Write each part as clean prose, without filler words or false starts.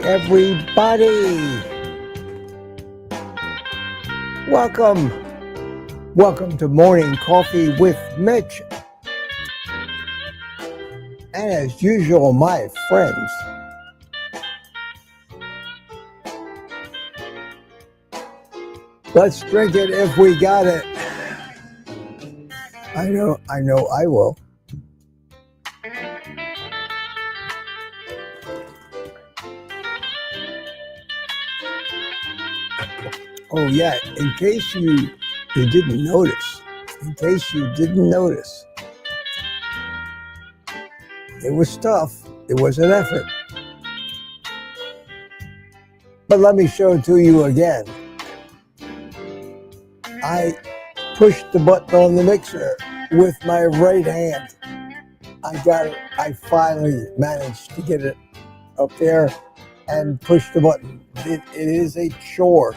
Everybody, welcome to Morning Coffee with Mitch. And as usual, my friends, let's drink it if we got it. I know I will. Oh yeah, in case you didn't notice, it was tough. It was an effort. But let me show it to you again. I pushed the button on the mixer with my right hand. I finally managed to get it up there and push the button. It is a chore.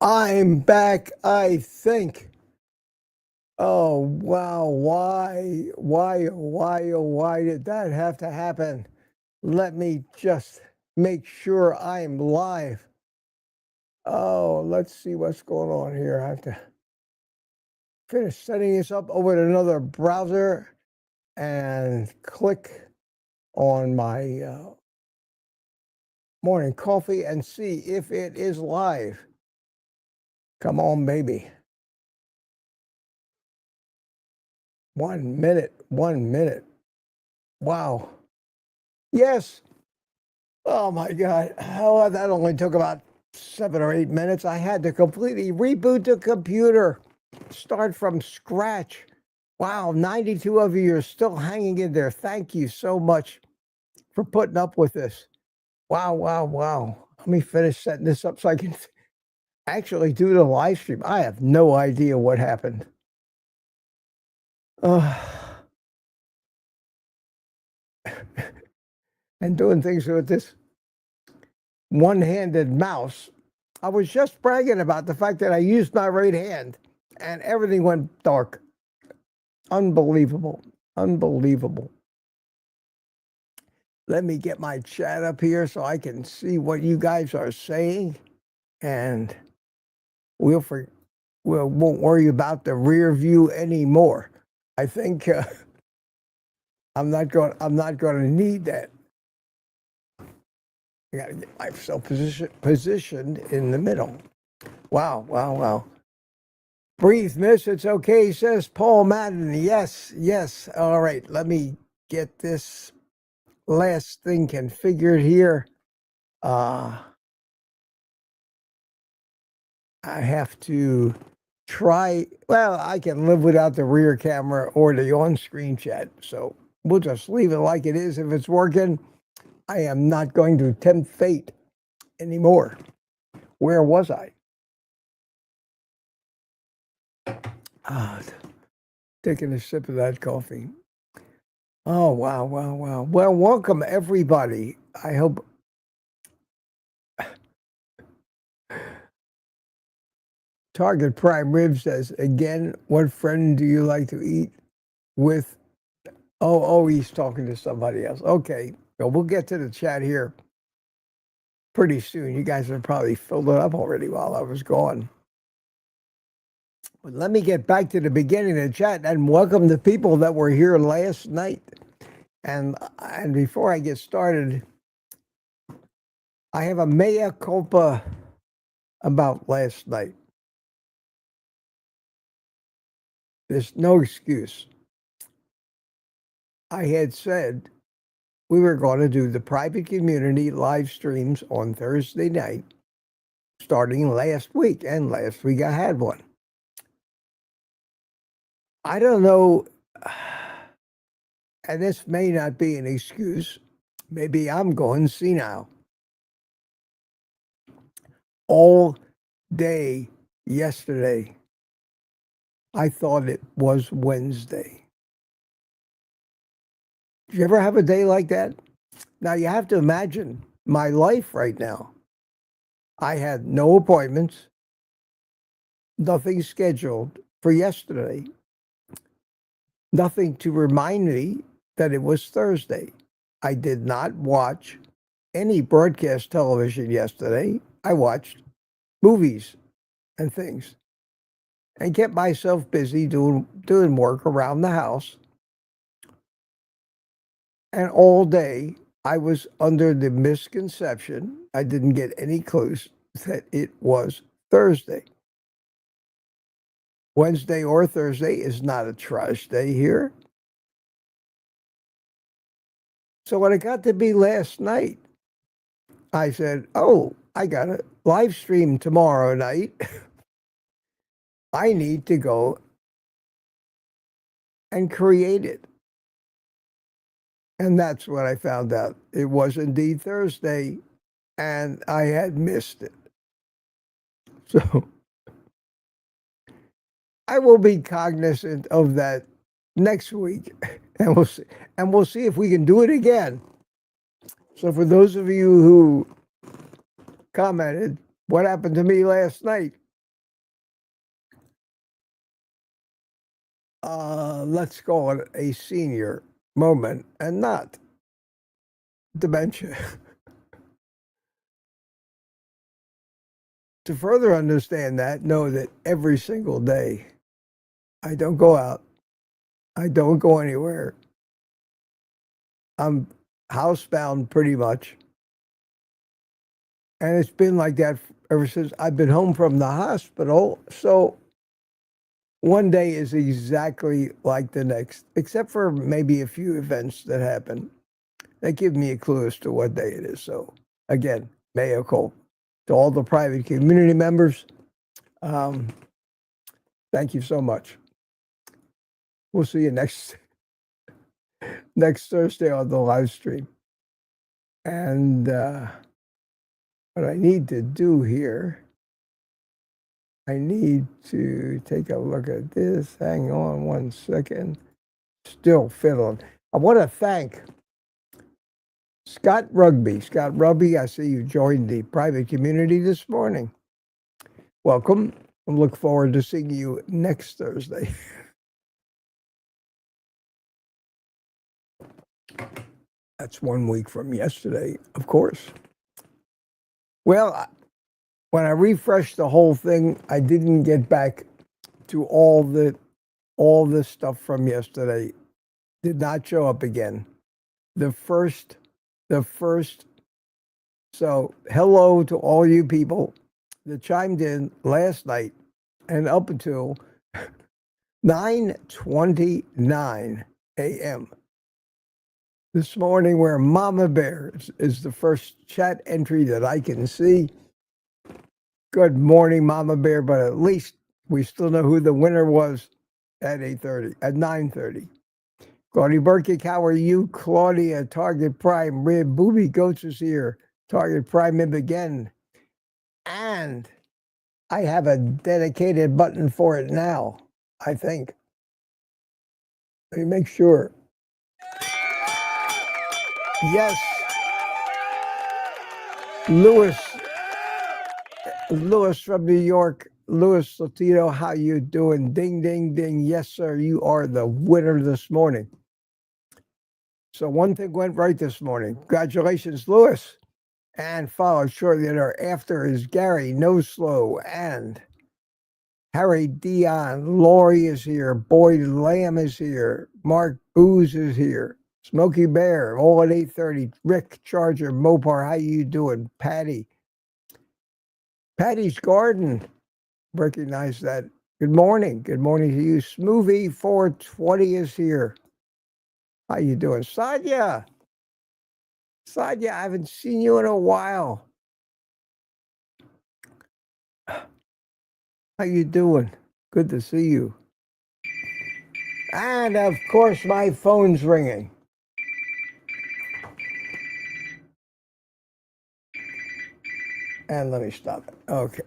I'm back, I think. Oh, wow. Why did that have to happen? Let me just make sure I'm live. Oh, let's see what's going on here. I have to finish setting this up over at another browser and click on my morning coffee and see if it is live. Come on, baby. 1 minute, 1 minute. Wow. Yes. Oh my God. Oh, that only took about 7 or 8 minutes. I had to completely reboot the computer, start from scratch. Wow, 92 of you are still hanging in there. Thank you so much for putting up with this. Wow. Let me finish setting this up so I can actually do the live stream. I have no idea what happened. And doing things with this one-handed mouse. I was just bragging about the fact that I used my right hand and everything went dark. Unbelievable. Unbelievable. Let me get my chat up here so I can see what you guys are saying, and we won't worry about the rear view anymore. I think I'm not going to need that. I got to get myself positioned in the middle. Wow. Breathe, miss. It's okay, says Paul Madden. Yes. All right. Let me get this last thing configured here. I have to try. Well, I can live without the rear camera or the on-screen chat. So we'll just leave it like it is. If it's working, I am not going to tempt fate anymore. Where was I? Taking a sip of that coffee. Oh, wow. Well, welcome, everybody. I hope. Target Prime Rib says, again, what friend do you like to eat with? Oh, he's talking to somebody else. Okay, well, we'll get to the chat here pretty soon. You guys have probably filled it up already while I was gone. But let me get back to the beginning of the chat and welcome the people that were here last night. And before I get started, I have a mea culpa about last night. There's no excuse. I had said we were going to do the private community live streams on Thursday night, starting last week. And last week I had one. I don't know, and this may not be an excuse. Maybe I'm going senile. All day yesterday, I thought it was Wednesday. Did you ever have a day like that? Now, you have to imagine my life right now. I had no appointments, nothing scheduled for yesterday, nothing to remind me that it was Thursday. I did not watch any broadcast television yesterday. I watched movies and things and kept myself busy doing work around the house. And all day, I was under the misconception, I didn't get any clues, that it was Thursday. Wednesday or Thursday is not a trash day here. So when it got to be last night, I said, oh, I got a live stream tomorrow night. I need to go and create it. And that's what I found out. It was indeed Thursday, and I had missed it. So I will be cognizant of that next week, and we'll see if we can do it again. So for those of you who commented, what happened to me last night? let's call it a senior moment and not dementia. To further understand that, know that every single day, I don't go out. I don't go anywhere. I'm housebound pretty much. And it's been like that ever since I've been home from the hospital. So one day is exactly like the next, except for maybe a few events that happen that give me a clue as to what day it is. So again, mea culpa. To all the private community members, thank you so much. We'll see you next Thursday on the live stream. And what I need to do here, I need to take a look at this. Hang on one second. Still fiddling. I want to thank Scott Rugby. Scott Rugby, I see you joined the private community this morning. Welcome. I look forward to seeing you next Thursday. That's 1 week from yesterday, of course. Well, when I refreshed the whole thing, I didn't get back to all the stuff from yesterday. Did not show up again. The first. So hello to all you people that chimed in last night and up until 9:29 a.m. this morning, where Mama Bear is the first chat entry that I can see. Good morning, Mama Bear, but at least we still know who the winner was at 9:30. Claudia Burkick, how are you? Claudia, Target Prime Rib, Booby Goats is here. Target Prime Rib again. And I have a dedicated button for it now, I think. Let me make sure. Yes. Louis from New York. Louis Latino, how you doing? Ding, ding, ding. Yes, sir, you are the winner this morning. So one thing went right this morning. Congratulations, Louis. And followed shortly thereafter is Gary No Slow and Harry Dion. Lori is here. Boyd Lamb is here. Mark Booz is here. Smokey Bear, all at 8:30. Rick Charger, Mopar, how you doing? Patty's Garden. Recognize that. Good morning. Good morning to you. Smoothie 420 is here. How you doing? Sadia, I haven't seen you in a while. How you doing? Good to see you. And of course, my phone's ringing. And let me stop it. Okay.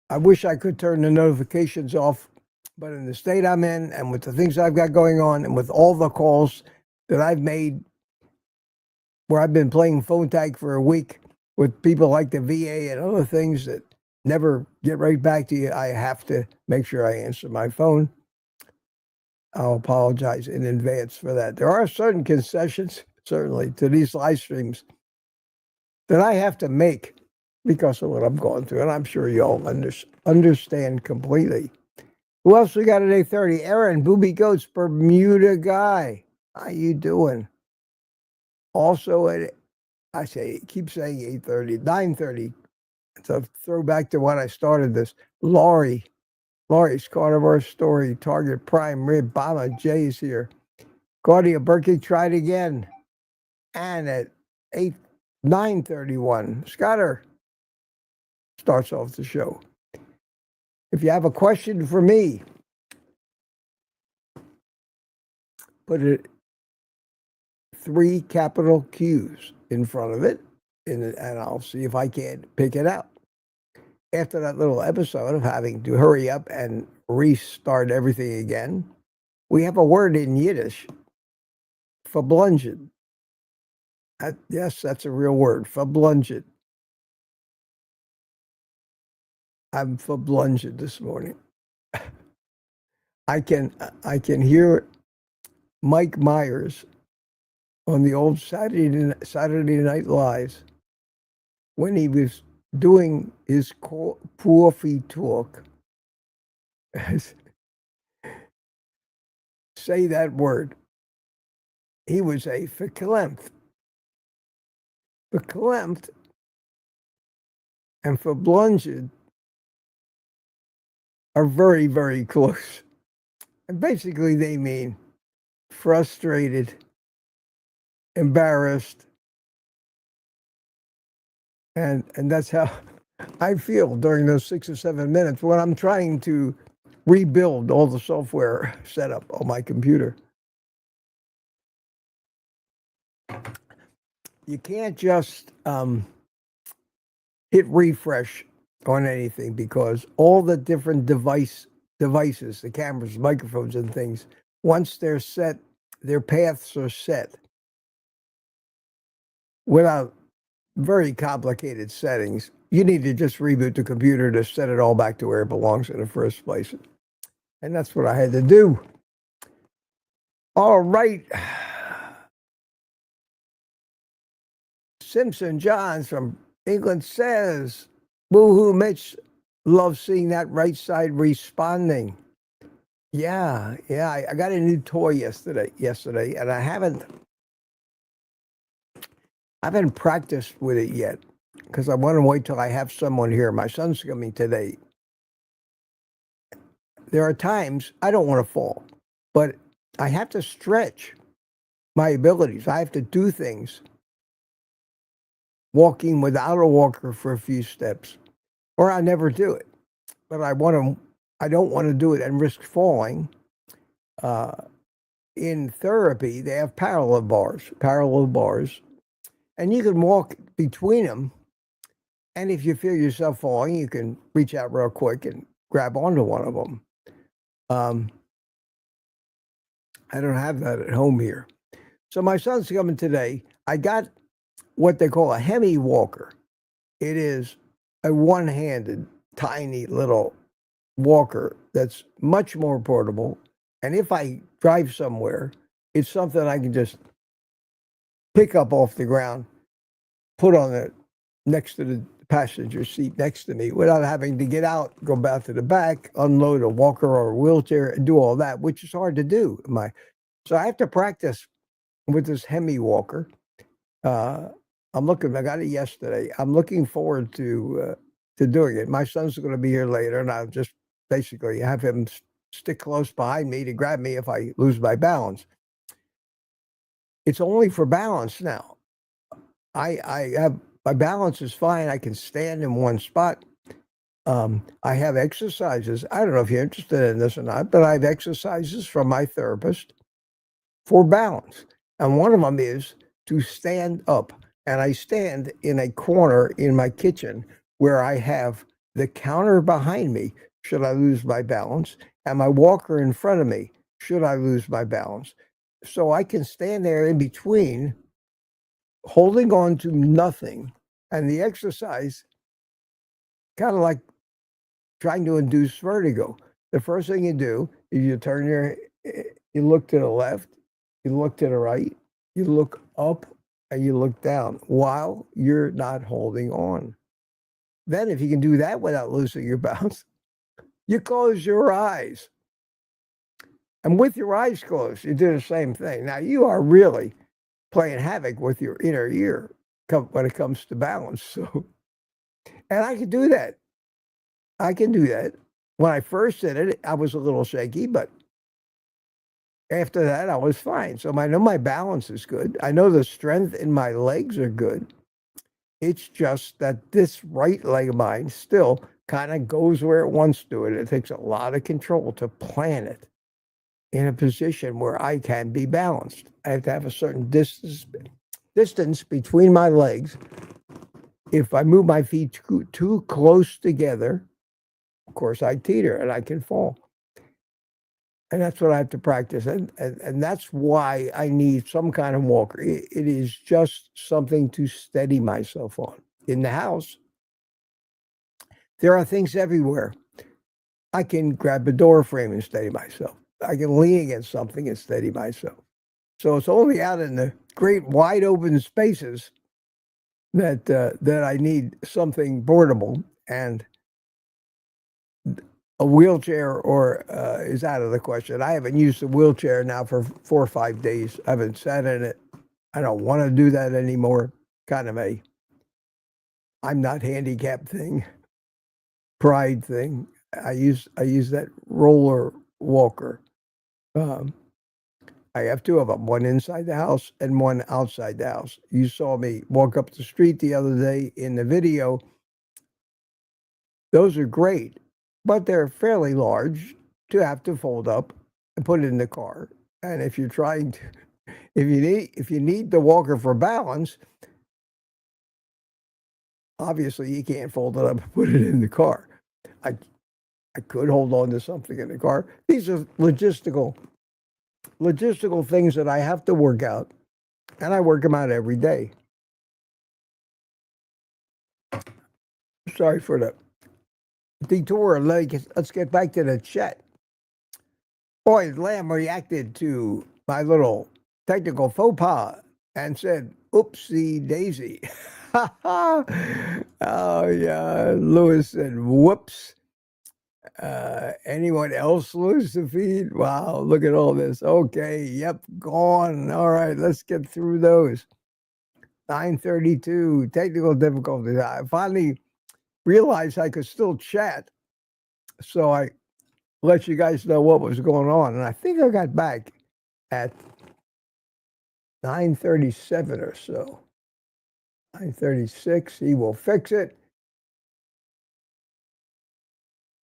I wish I could turn the notifications off, but in the state I'm in and with the things I've got going on and with all the calls that I've made where I've been playing phone tag for a week with people like the VA and other things that never get right back to you, I have to make sure I answer my phone. I'll apologize in advance for that. There are certain concessions, certainly, to these live streams that I have to make because of what I'm going through, and I'm sure you all understand completely. Who else we got at 8:30? Aaron, Booby Goats, Bermuda Guy. How you doing? Also at, keep saying 8:30, 9:30. It's a throwback to when I started this. Laurie's Carnivore Story, Target Prime Rib, Bama J's here. Claudia Burkey tried again. And at 9:31, Scotter starts off the show. If you have a question for me, put it 3 capital Q's in front of it, and I'll see if I can pick it out. After that little episode of having to hurry up and restart everything again, we have a word in Yiddish, verblungen. Yes, that's a real word, verblungen. I'm verblungen this morning. I can hear Mike Myers on the old Saturday Night Lives when he was doing his coffee talk. Say that word. He was a verklempt. Verklempt and verblunged are very, very close. And basically they mean frustrated, embarrassed, and that's how I feel during those 6 or 7 minutes when I'm trying to rebuild all the software setup on my computer. You can't just hit refresh on anything because all the different devices, the cameras, microphones, and things, once they're set, their paths are set without very complicated settings. You need to just reboot the computer to set it all back to where it belongs in the first place. And that's what I had to do. All right. Simpson Johns from England says, woohoo, Mitch, love seeing that right side responding. Yeah, I got a new toy yesterday, and I haven't practiced with it yet because I want to wait till I have someone here. My son's coming today. There are times I don't want to fall, but I have to stretch my abilities. I have to do things walking without a walker for a few steps, or I never do it. But I don't want to do it and risk falling. In therapy, they have parallel bars, and you can walk between them. And if you feel yourself falling, you can reach out real quick and grab onto one of them. I don't have that at home here. So my son's coming today. I got what they call a hemi walker. It is a one-handed, tiny little walker that's much more portable. And if I drive somewhere, it's something I can just pick up off the ground, put on it next to the passenger seat next to me without having to get out, go back to the back, unload a walker or a wheelchair, and do all that, which is hard to do. So I have to practice with this hemi walker. I got it yesterday. I'm looking forward to doing it. My son's going to be here later, and I'll just basically have him stick close behind me to grab me if I lose my balance. It's only for balance now. I have my balance is fine. I can stand in one spot. I have exercises. I don't know if you're interested in this or not, but I have exercises from my therapist for balance. And one of them is to stand up. And I stand in a corner in my kitchen where I have the counter behind me, should I lose my balance, and my walker in front of me, should I lose my balance. So I can stand there in between, holding on to nothing. And the exercise, kind of like trying to induce vertigo. The first thing you do is you look to the left, you look to the right, you look up, and you look down while you're not holding on. Then if you can do that without losing your balance, you close your eyes. And with your eyes closed, you do the same thing. Now, you are really playing havoc with your inner ear when it comes to balance. So, and I can do that. When I first did it, I was a little shaky, but after that, I was fine. So I know my balance is good. I know the strength in my legs are good. It's just that this right leg of mine still kind of goes where it wants to. And it takes a lot of control to plant it in a position where I can be balanced. I have to have a certain distance between my legs. If I move my feet too close together, of course, I teeter and I can fall. And that's what I have to practice. And that's why I need some kind of walker. It is just something to steady myself on. In the house, there are things everywhere. I can grab a door frame and steady myself. I can lean against something and steady myself. So it's only out in the great wide open spaces that I need something portable, and a wheelchair or is out of the question. I haven't used a wheelchair now for 4 or 5 days. I haven't sat in it. I don't want to do that anymore. Kind of a I'm not handicapped thing, pride thing. I use that roller walker. I have 2 of them, one inside the house and one outside the house. You saw me walk up the street the other day in the video. Those are great, but they're fairly large to have to fold up and put it in the car. And if you're trying to, if you need the walker for balance, obviously you can't fold it up and put it in the car. I could hold on to something in the car. These are logistical things that I have to work out, and I work them out every day. Sorry for the detour. Let's get back to the chat. Boy, Lamb reacted to my little technical faux pas and said, "Oopsie daisy." Oh yeah, Lewis said, "Whoops." Anyone else lose the feed? Wow, look at all this. Okay, yep, gone. All right, let's get through those. 9:32, technical difficulties. I finally realized I could still chat, so I let you guys know what was going on. And I think I got back at 9:37 or so. 9:36, he will fix it.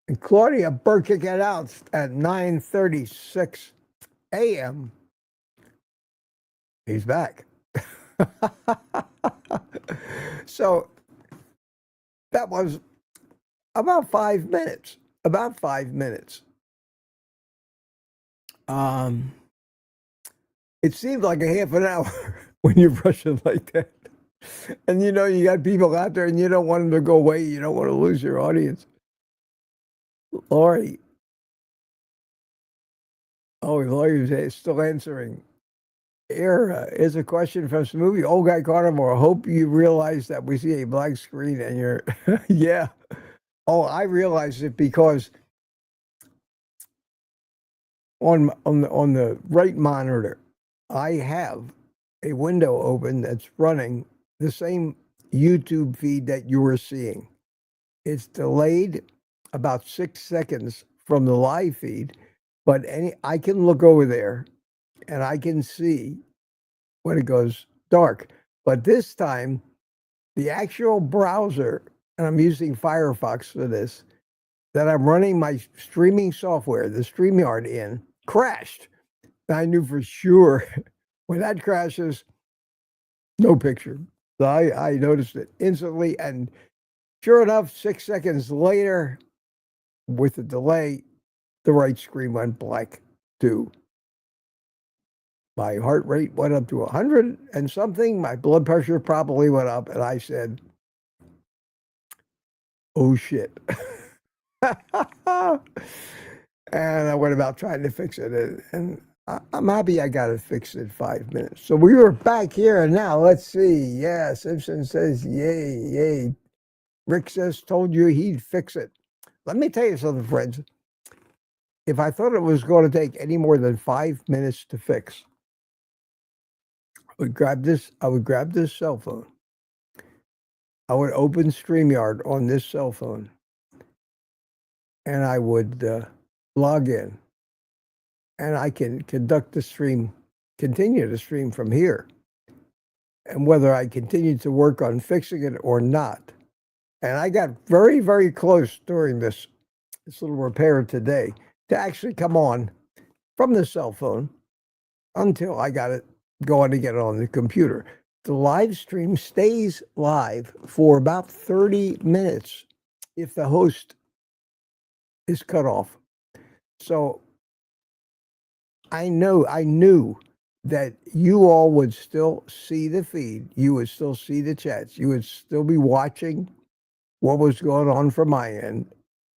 And Claudia Burkick it out at 9:36 a.m. He's back. So that was about 5 minutes. About 5 minutes. It seemed like a half an hour when you're brushing like that. And you know, you got people out there and you don't want them to go away. You don't want to lose your audience. Lori. Oh, Lori's still answering. Here is a question from Smoothie. OldGuyCarnivore. Hope you realize that we see a black screen and you're, yeah. Oh, I realized it because on the right monitor, I have a window open that's running the same YouTube feed that you were seeing. It's delayed about 6 seconds from the live feed, but I can look over there and I can see when it goes dark. But this time, the actual browser, and I'm using Firefox for this, that I'm running my streaming software, the StreamYard in, crashed. I knew for sure when that crashes, no picture. So I noticed it instantly, and sure enough, 6 seconds later, with a delay, the right screen went black too. My heart rate went up to 100 and something. My blood pressure probably went up, and I said, "Oh shit." And I went about trying to fix it, and I'm happy I got it fixed in 5 minutes. So we were back here, and now let's see. Yeah, Simpson says, yay, yay. Rick says, told you he'd fix it. Let me tell you something, friends. If I thought it was going to take any more than 5 minutes to fix, I would grab this cell phone. I would open StreamYard on this cell phone, and I would log in, and I can conduct the stream, continue the stream from here. And whether I continue to work on fixing it or not. And I got very, very close during this little repair today to actually come on from the cell phone until I got it going to get it on the computer. The live stream stays live for about 30 minutes if the host is cut off. So I knew that you all would still see the feed. You would still see the chats. You would still be watching what was going on from my end.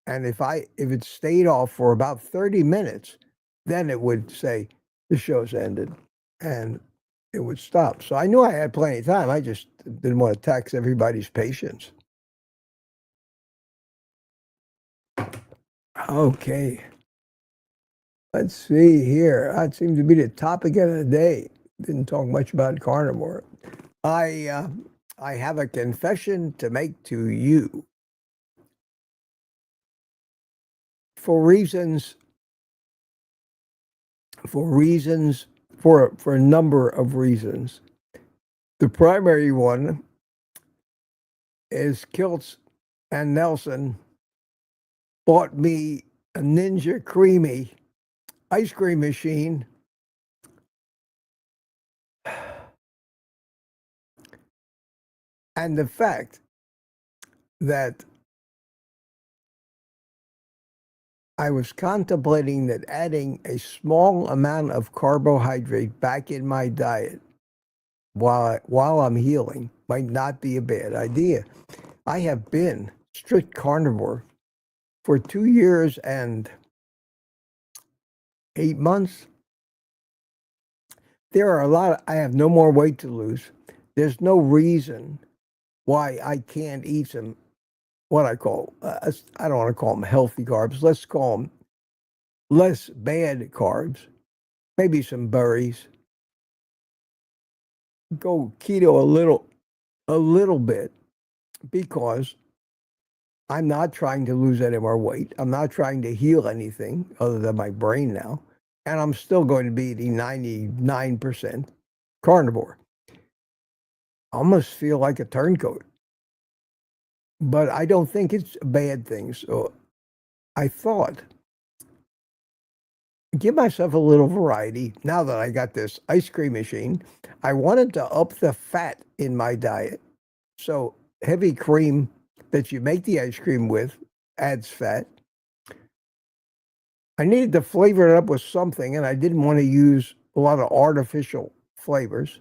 And if it stayed off for about 30 minutes, then it would say the show's ended and it would stop. So I knew I had plenty of time. I just didn't want to tax everybody's patience. Okay. Let's see here. That seems to be the topic of the day. Didn't talk much about carnivore. I have a confession to make to you. For a number of reasons. The primary one is Kiltz and Nelson bought me a Ninja Creamy ice cream machine and the fact that I was contemplating that adding a small amount of carbohydrate back in my diet while I'm healing might not be a bad idea. I have been strict carnivore for 2 years and 8 months. There are I have no more weight to lose. There's no reason why I can't eat some, what I call, I don't want to call them healthy carbs. Let's call them less bad carbs. Maybe some berries. Go keto a little bit, because I'm not trying to lose any more weight. I'm not trying to heal anything other than my brain now. And I'm still going to be eating 99% carnivore. I almost feel like a turncoat. But I don't think it's a bad thing. So I thought, give myself a little variety. Now that I got this ice cream machine, I wanted to up the fat in my diet. So heavy cream that you make the ice cream with adds fat. I needed to flavor it up with something, and I didn't want to use a lot of artificial flavors.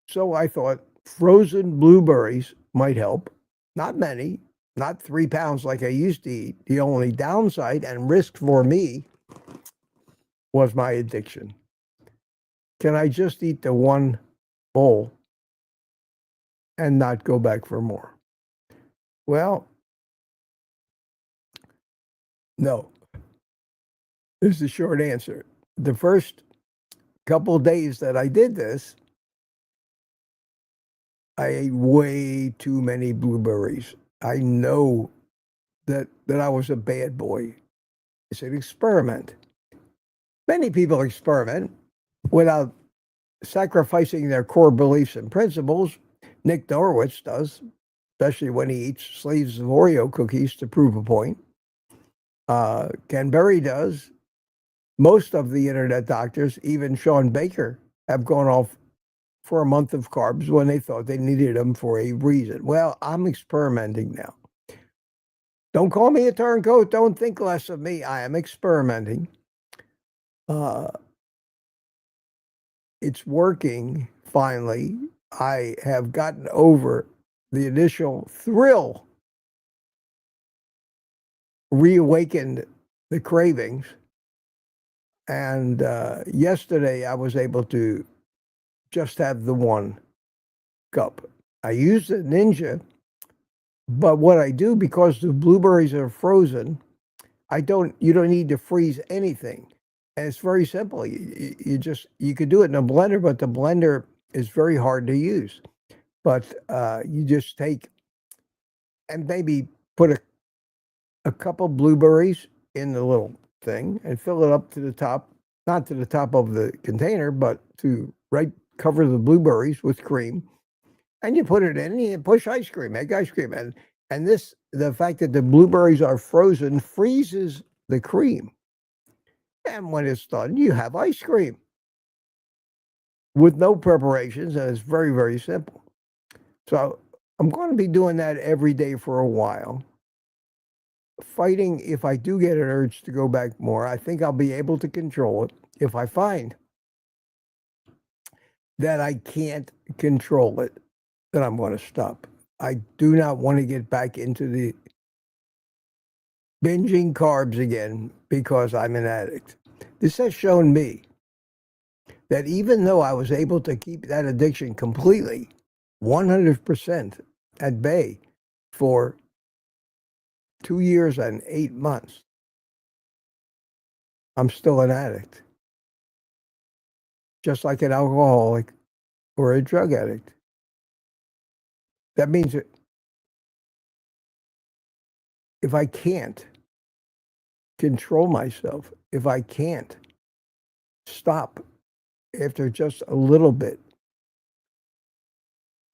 So I thought frozen blueberries might help. Not many, not 3 pounds like I used to eat. The only downside and risk for me was my addiction. Can I just eat the one bowl and not go back for more? Well, no. This is the short answer. The first couple of days that I did this, I ate way too many blueberries. I know that I was a bad boy. It's an experiment. Many people experiment without sacrificing their core beliefs and principles. Nick Norwitz does, especially when he eats sleeves of Oreo cookies to prove a point. Ken Berry does. Most of the internet doctors, even Sean Baker, have gone off for a month of carbs when they thought they needed them for a reason. Well, I'm experimenting now. Don't call me a turncoat. Don't think less of me. I am experimenting. It's working, finally. I have gotten over the initial thrill, reawakened the cravings. And yesterday I was able to just have the 1 cup. I use the Ninja, but what I do, because the blueberries are frozen, you don't need to freeze anything. And it's very simple. You could do it in a blender, but the blender is very hard to use. But you just take and maybe put a couple blueberries in the little thing and fill it up to the top, not to the top of the container, but to cover the blueberries with cream, and you put it in and you push ice cream, make ice cream. And the fact that the blueberries are frozen freezes the cream. And when it's done, you have ice cream with no preparations, and it's very, very simple. So I'm going to be doing that every day for a while. Fighting, if I do get an urge to go back more, I think I'll be able to control it. If I find that I can't control it, then I'm going to stop. I do not want to get back into the binging carbs again because I'm an addict. This has shown me that even though I was able to keep that addiction completely, 100% at bay for 2 years and 8 months, I'm still an addict. Just like an alcoholic or a drug addict. That means that if I can't control myself, if I can't stop after just a little bit,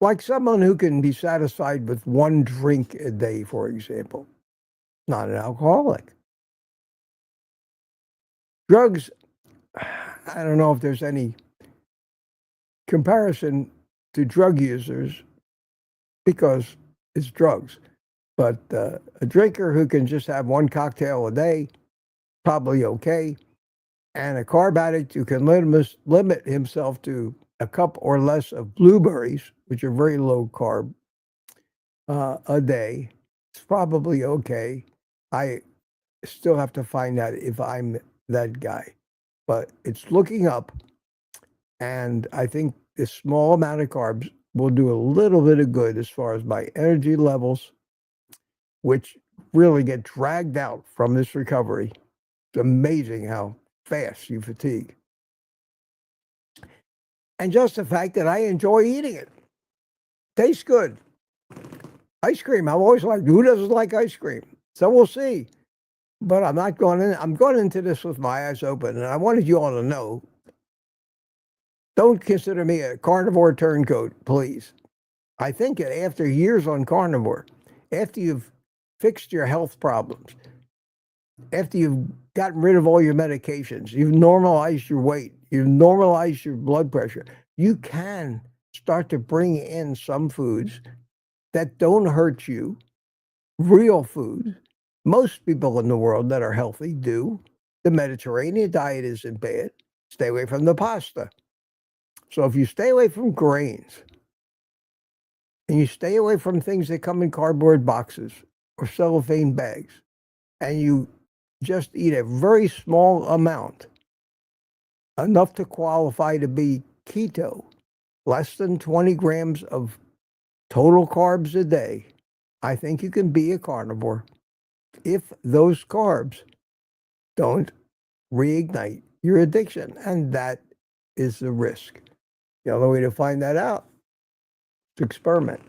like someone who can be satisfied with 1 drink a day, for example, not an alcoholic. Drugs, I don't know if there's any comparison to drug users because it's drugs. But a drinker who can just have 1 cocktail a day, probably okay. And a carb addict who can limit himself to a cup or less of blueberries, which are very low carb, a day, it's probably okay. I still have to find out if I'm that guy. But it's looking up, and I think this small amount of carbs will do a little bit of good as far as my energy levels, which really get dragged out from this recovery. It's amazing how fast you fatigue. And just the fact that I enjoy eating it. Tastes good. Ice cream, I've always liked. Who doesn't like ice cream? So we'll see. But I'm not going in. I'm going into this with my eyes open, and I wanted you all to know, don't consider me a carnivore turncoat, please. I think that after years on carnivore, after you've fixed your health problems, after you've gotten rid of all your medications, you've normalized your weight, you've normalized your blood pressure, you can start to bring in some foods that don't hurt you, real food. Most people in the world that are healthy do. The Mediterranean diet isn't bad. Stay away from the pasta. So if you stay away from grains, and you stay away from things that come in cardboard boxes or cellophane bags, and you just eat a very small amount, enough to qualify to be keto, less than 20 grams of total carbs a day, I think you can be a carnivore if those carbs don't reignite your addiction. And that is the risk. The only way to find that out is to experiment.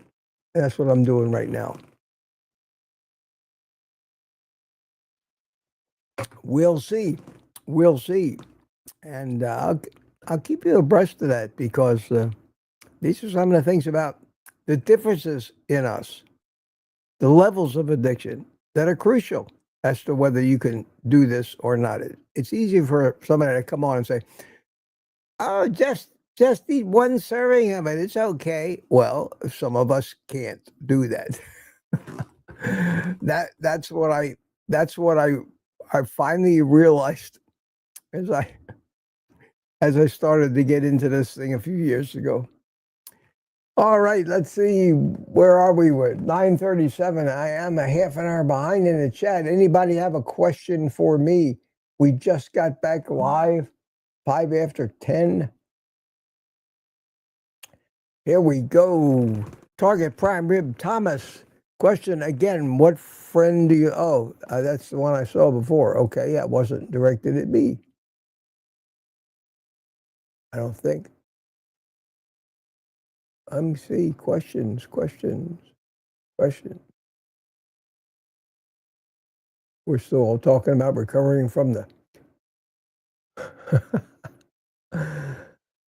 And that's what I'm doing right now. We'll see. We'll see. And I'll keep you abreast of that, because these are some of the things about the differences in us, the levels of addiction that are crucial as to whether you can do this or not. It's easy for somebody to come on and say, oh, just eat 1 serving of it, it's okay. Well, some of us can't do that. That's what I finally realized as I started to get into this thing a few years ago. All right, let's see. Where are we? We're 9:37. I am a half an hour behind in the chat. Anybody have a question for me? We just got back live, 5 after 10. Here we go. Target prime rib Thomas. Question again, what friend do you... Oh, that's the one I saw before. Okay, yeah, it wasn't directed at me. I don't think. Let me see. Questions. We're still all talking about recovering from the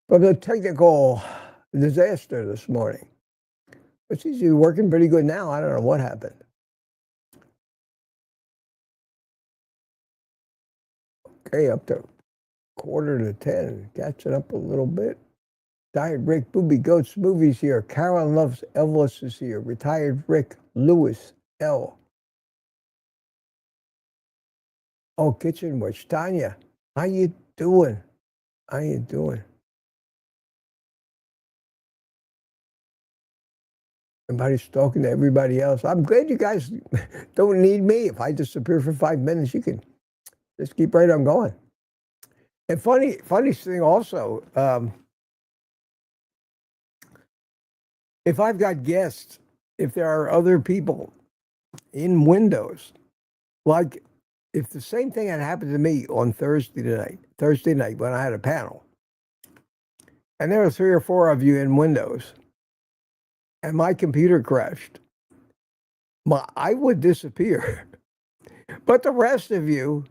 from the technical disaster this morning. It seems to be working pretty good now. I don't know what happened. Okay, up to 9:45, catching up a little bit. Retired Rick, Booby Goats Movies here. Carolyn Loves Elvis is here. Retired Rick, Lewis L. Oh, Kitchen Witch, Tanya, how you doing? How you doing? Everybody's talking to everybody else. I'm glad you guys don't need me. If I disappear for 5 minutes, you can just keep right on going. And funny thing also, if I've got guests, if there are other people in windows, like if the same thing had happened to me on Thursday night when I had a panel, and there were 3 or 4 of you in windows, and my computer crashed, I would disappear, but the rest of you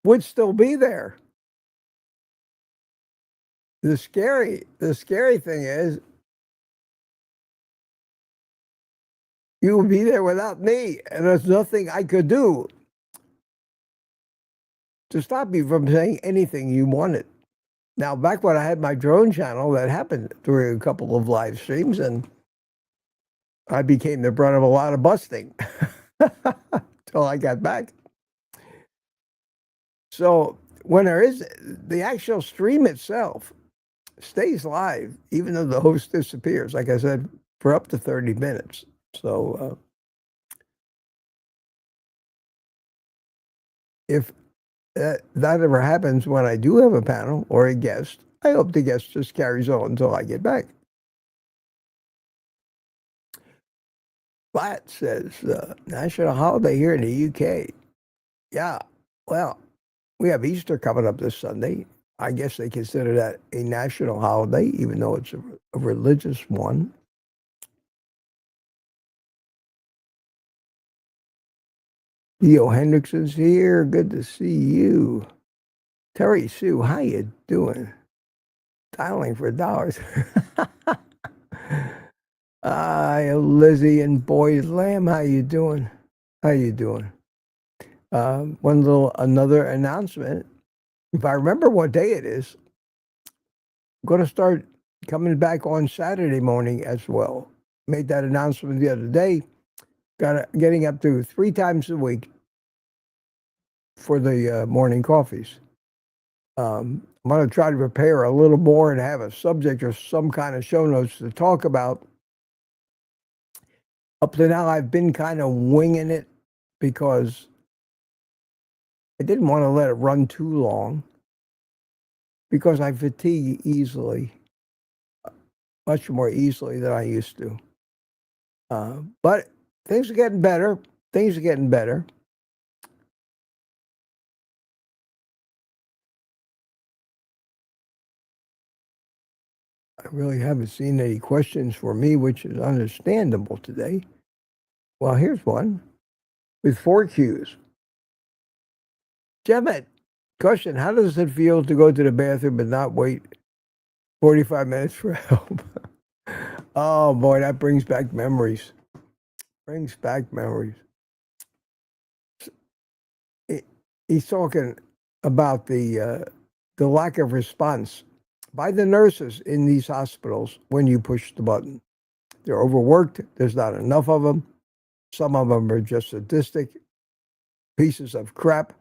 would still be there. The scary thing is, you would be there without me, and there's nothing I could do to stop you from saying anything you wanted. Now, back when I had my drone channel, that happened during a couple of live streams, and I became the brunt of a lot of busting till I got back. So when there is the actual stream itself stays live, even though the host disappears, like I said, for up to 30 minutes. So if that ever happens when I do have a panel or a guest, I hope the guest just carries on until I get back. Flat says, national holiday here in the UK. Yeah, well, we have Easter coming up this Sunday. I guess they consider that a national holiday, even though it's a religious one. Theo Hendrickson's here. Good to see you. Terry Sue, how you doing? Dialing for dollars. Lizzie and Boyd Lamb, how you doing? How you doing? Another announcement. If I remember what day it is, I'm going to start coming back on Saturday morning as well. Made that announcement the other day. Getting up to 3 times a week for the morning coffees. I'm going to try to prepare a little more and have a subject or some kind of show notes to talk about. Up to now, I've been kind of winging it because I didn't want to let it run too long because I fatigue easily, much more easily than I used to. But things are getting better. Things are getting better. I really haven't seen any questions for me, which is understandable today. Well, here's one with 4 Qs. Jemet, question, how does it feel to go to the bathroom but not wait 45 minutes for help? Oh, boy, that brings back memories. He's talking about the lack of response by the nurses in these hospitals when you push the button. They're overworked. There's not enough of them. Some of them are just sadistic pieces of crap.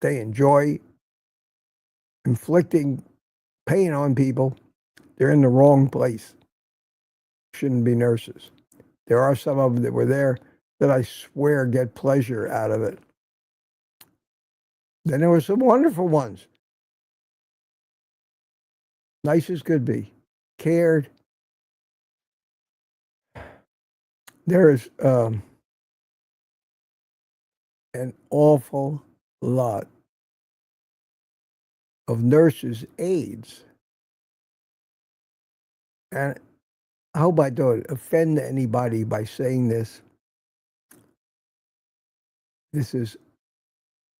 They enjoy inflicting pain on people. They're in the wrong place. Shouldn't be nurses. There are some of them that were there that I swear get pleasure out of it. Then there were some wonderful ones. Nice as could be. Cared. There is an awful lot of nurses' aides. And I hope I don't offend anybody by saying this. This is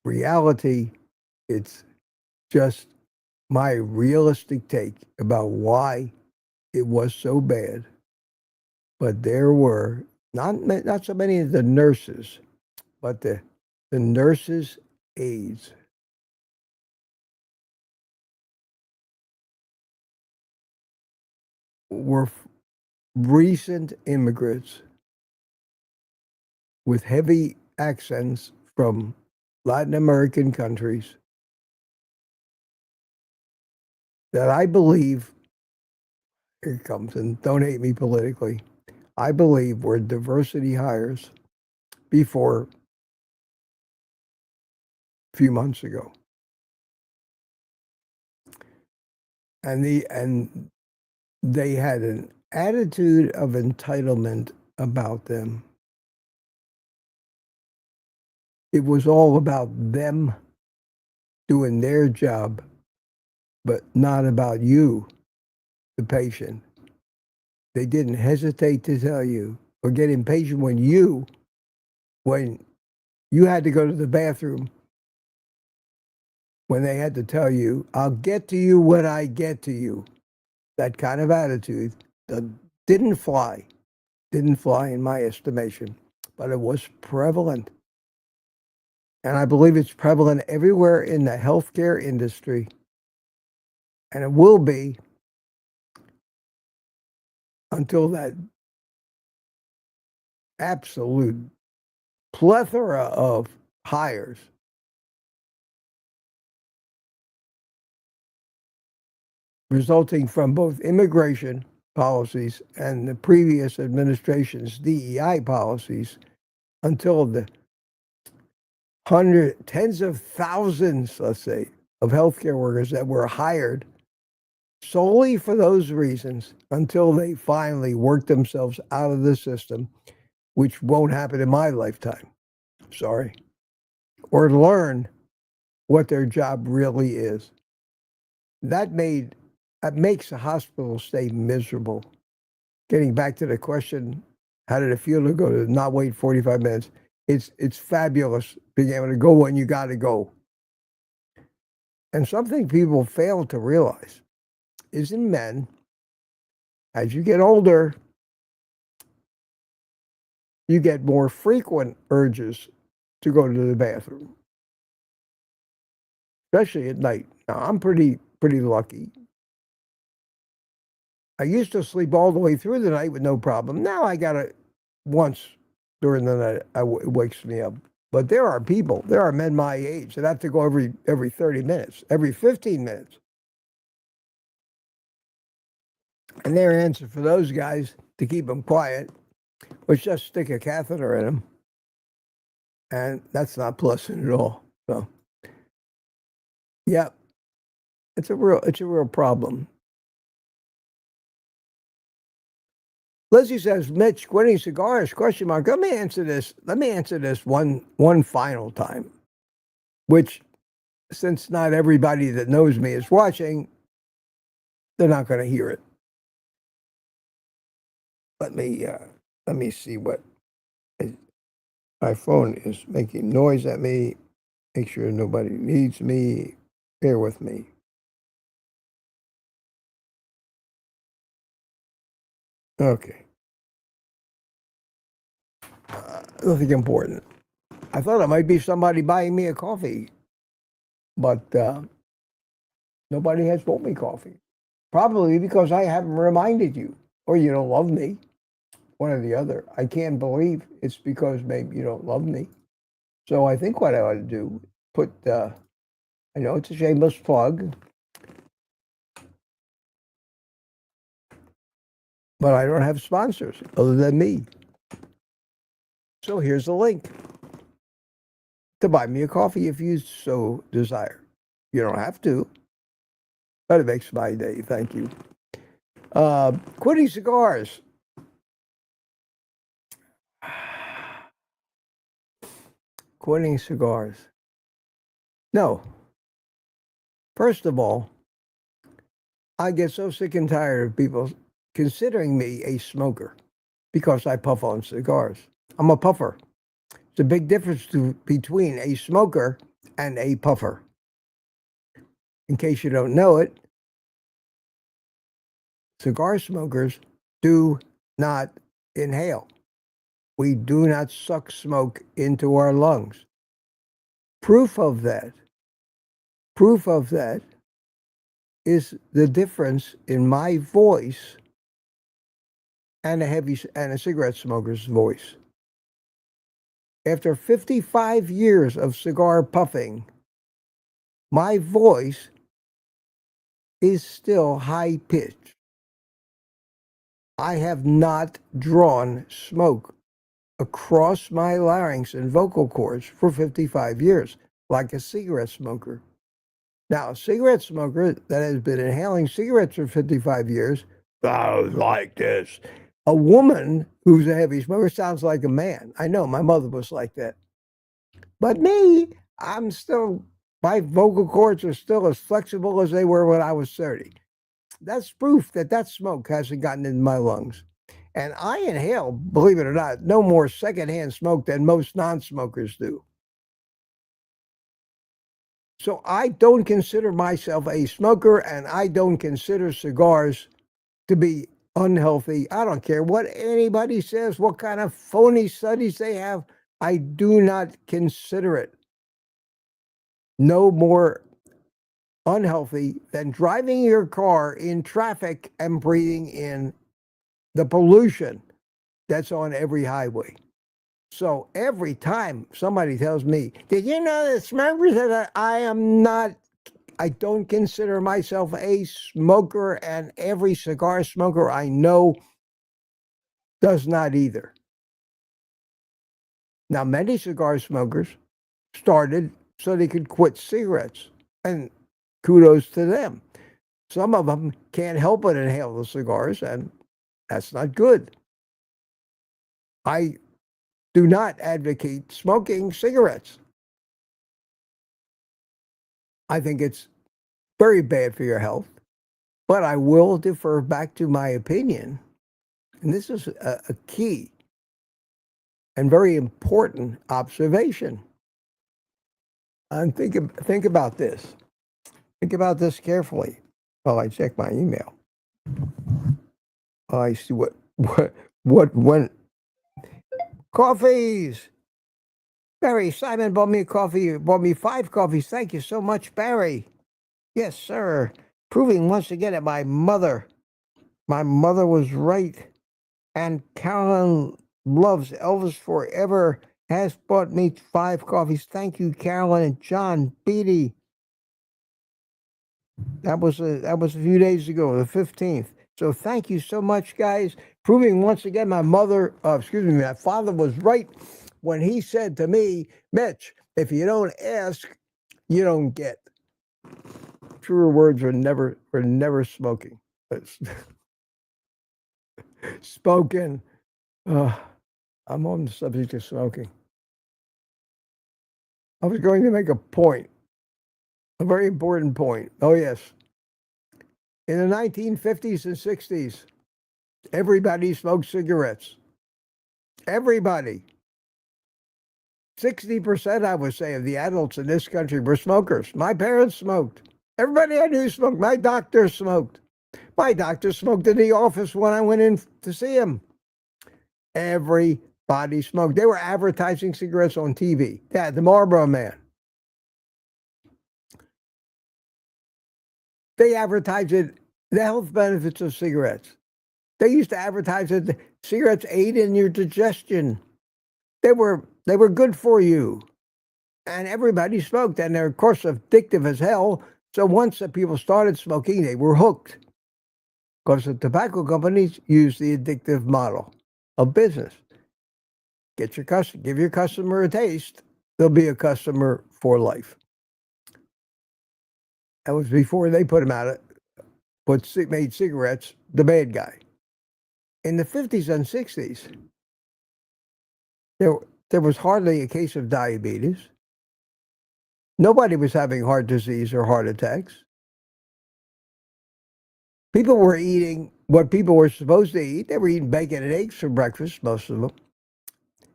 reality. It's just my realistic take about why it was so bad. But there were not so many of the nurses, but the nurses' aides. Were recent immigrants with heavy accents from Latin American countries that I believe, here it comes, and don't hate me politically, I believe were diversity hires before a few months ago. and they had an attitude of entitlement about them. It was all about them doing their job, but not about you, the patient. They didn't hesitate to tell you or get impatient when you had to go to the bathroom, when they had to tell you, I'll get to you when I get to you. That kind of attitude didn't fly in my estimation, but it was prevalent. And I believe it's prevalent everywhere in the healthcare industry. And it will be until that absolute plethora of hires resulting from both immigration policies and the previous administration's DEI policies, until the tens of thousands, let's say, of healthcare workers that were hired solely for those reasons, until they finally work themselves out of the system, which won't happen in my lifetime. Sorry. Or learn what their job really is. That makes a hospital stay miserable. Getting back to the question, how did it feel to go to not wait 45 minutes? It's fabulous being able to go when you got to go. And something people fail to realize is, in men, as you get older, you get more frequent urges to go to the bathroom, especially at night. Now, I'm pretty lucky. I used to sleep all the way through the night with no problem. Now I got it once during the night. It wakes me up. But there are men my age that have to go every 30 minutes, every 15 minutes. And their answer for those guys to keep them quiet was just stick a catheter in them. And that's not pleasant at all. So, yeah, it's a real problem. Lizzie says, Mitch, quitting cigars, question mark. Let me answer this one final time, which, since not everybody that knows me is watching, they're not going to hear it. Let me see what my phone is making noise at me. Make sure nobody needs me. Bear with me. Okay. Nothing important. I thought it might be somebody buying me a coffee, but nobody has bought me coffee. Probably because I haven't reminded you, or you don't love me, one or the other. I can't believe it's because maybe you don't love me. So I think what I ought to do, I know it's a shameless plug, but I don't have sponsors other than me. So here's the link to buy me a coffee if you so desire. You don't have to, but it makes my day. Thank you. Quitting cigars. Quitting cigars. No. First of all, I get so sick and tired of people considering me a smoker because I puff on cigars. I'm a puffer. It's a big difference between a smoker and a puffer. In case you don't know it, cigar smokers do not inhale. We do not suck smoke into our lungs. Proof of that is the difference in my voice and a cigarette smoker's voice. After 55 years of cigar puffing, my voice is still high-pitched. I have not drawn smoke across my larynx and vocal cords for 55 years, like a cigarette smoker. Now, a cigarette smoker that has been inhaling cigarettes for 55 years, sounds like this. A woman who's a heavy smoker sounds like a man. I know, my mother was like that. But me, my vocal cords are still as flexible as they were when I was 30. That's proof that smoke hasn't gotten in my lungs. And I inhale, believe it or not, no more secondhand smoke than most non-smokers do. So I don't consider myself a smoker, and I don't consider cigars to be unhealthy. I don't care what anybody says, what kind of phony studies they have. I do not consider it no more unhealthy than driving your car in traffic and breathing in the pollution that's on every highway. So every time somebody tells me, did you know that smokers that I don't consider myself a smoker, and every cigar smoker I know does not either. Now, many cigar smokers started so they could quit cigarettes, and kudos to them. Some of them can't help but inhale the cigars, and that's not good. I do not advocate smoking cigarettes. I think it's very bad for your health, but I will defer back to my opinion. And this is a key and very important observation. And think about this. Think about this carefully while I check my email. I see what when coffees. Barry, Simon bought me a coffee, bought me 5 coffees. Thank you so much, Barry. Yes, sir. Proving once again that my mother was right. And Carolyn loves Elvis forever, has bought me 5 coffees. Thank you, Carolyn. And John Beatty. That was a few days ago, the 15th. So thank you so much, guys. Proving once again my father was right when he said to me, Mitch, if you don't ask, you don't get. Truer words were never smoking. Spoken. I'm on the subject of smoking. I was going to make a point, a very important point. Oh, yes. In the 1950s and 60s, everybody smoked cigarettes. Everybody. 60%, I would say, of the adults in this country were smokers. My parents smoked. Everybody I knew smoked. My doctor smoked. My doctor smoked in the office when I went in to see him. Everybody smoked. They were advertising cigarettes on TV. Yeah, the Marlboro Man. They advertised the health benefits of cigarettes. They used to advertise that cigarettes aid in your digestion. They were good for you. And everybody smoked. And they're, of course, addictive as hell. So once the people started smoking, they were hooked. Because the tobacco companies use the addictive model of business. Give your customer a taste, they'll be a customer for life. That was before they put him out, made cigarettes the bad guy. In the 50s and 60s, there was hardly a case of diabetes. Nobody was having heart disease or heart attacks. People were eating what people were supposed to eat. They were eating bacon and eggs for breakfast, most of them.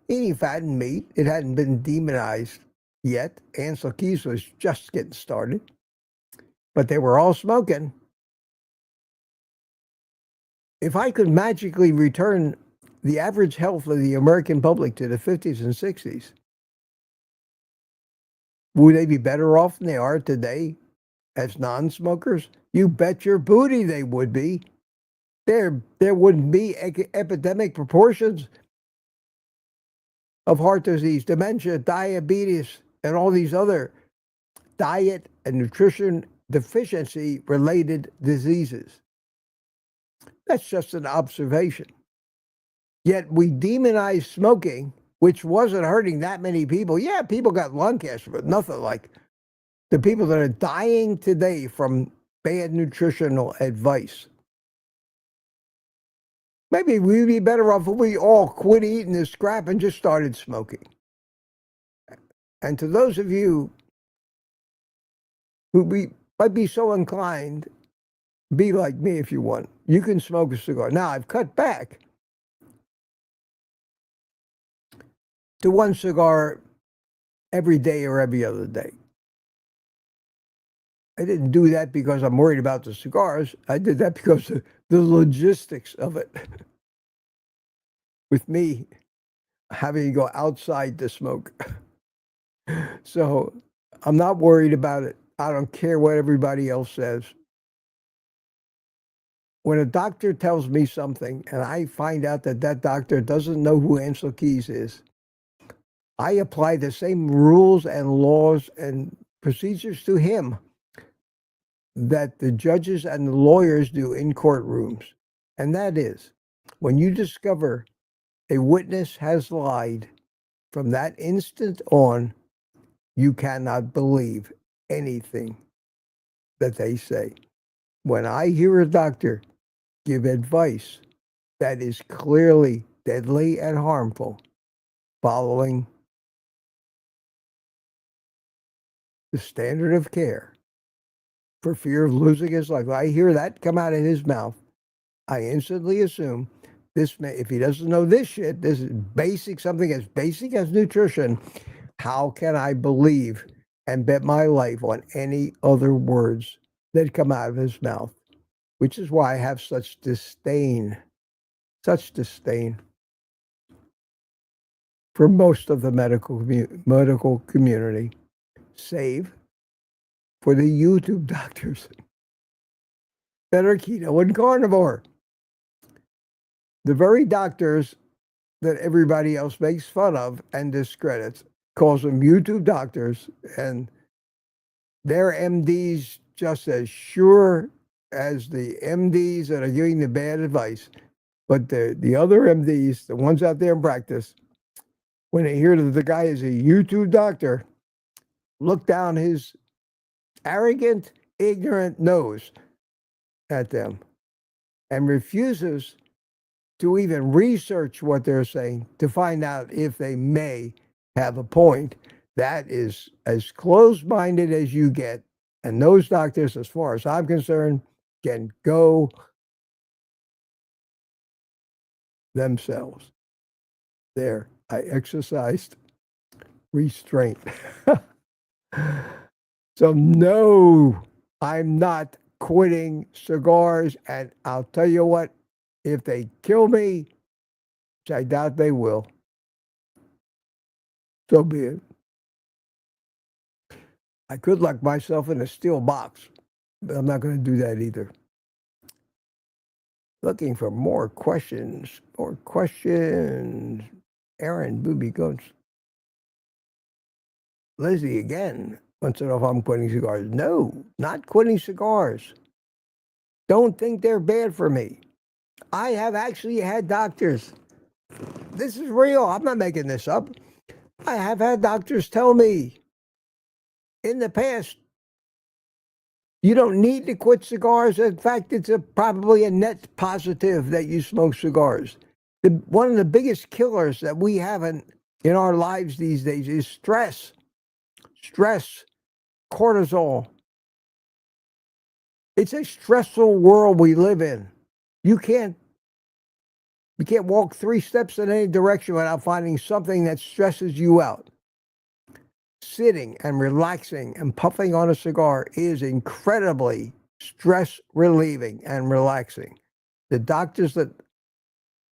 Eating fat and meat. It hadn't been demonized yet. Ansel Keys was just getting started. But they were all smoking. If I could magically return the average health of the American public to the 50s and 60s, would they be better off than they are today as non-smokers? You bet your booty they would be. There wouldn't be epidemic proportions of heart disease, dementia, diabetes, and all these other diet and nutrition deficiency related diseases. That's just an observation. Yet we demonize smoking, which wasn't hurting that many people. Yeah, people got lung cancer, but nothing like The people that are dying today from bad nutritional advice. Maybe we'd be better off if we all quit eating this crap and just started smoking. And to those of you who might be so inclined, be like me if you want. You can smoke a cigar. Now, I've cut back to one cigar every day or every other day. I didn't do that because I'm worried about the cigars. I did that because of the logistics of it. With me having to go outside to smoke. So I'm not worried about it. I don't care what everybody else says. When a doctor tells me something and I find out that that doctor doesn't know who Ansel Keys is, I apply the same rules and laws and procedures to him that the judges and the lawyers do in courtrooms. And that is, when you discover a witness has lied, from that instant on, you cannot believe anything that they say. When I hear a doctor give advice that is clearly deadly and harmful, following the standard of care for fear of losing his life, I hear that come out of his mouth, I instantly assume this man, if he doesn't know this shit, this is basic, something as basic as nutrition, how can I believe and bet my life on any other words that come out of his mouth? Which is why I have such disdain for most of the medical community, save for the YouTube doctors that are keto and carnivore. The very doctors that everybody else makes fun of and discredits, calls them YouTube doctors, and they're MDs just as sure as the MDs that are giving the bad advice. But the other MDs, the ones out there in practice, when they hear that the guy is a YouTube doctor, look down his arrogant, ignorant nose at them and refuses to even research what they're saying to find out if they may have a point. That is as closed-minded as you get. And those doctors, as far as I'm concerned, can go themselves. There, I exercised restraint. So no, I'm not quitting cigars. And I'll tell you what, if they kill me, which I doubt they will, so be it. I could lock myself in a steel box, but I'm not going to do that either. Looking for more questions. Aaron Booby goes. Lizzie again wants to know if I'm quitting cigars. No, not quitting cigars. Don't think they're bad for me. I have actually had doctors. This is real. I'm not making this up. I have had doctors tell me in the past, you don't need to quit cigars. In fact, it's probably a net positive that you smoke cigars. One of the biggest killers that we have in our lives these days is stress. Stress, cortisol. It's a stressful world we live in. You can't walk 3 steps in any direction without finding something that stresses you out. Sitting and relaxing and puffing on a cigar is incredibly stress relieving and relaxing. The doctors that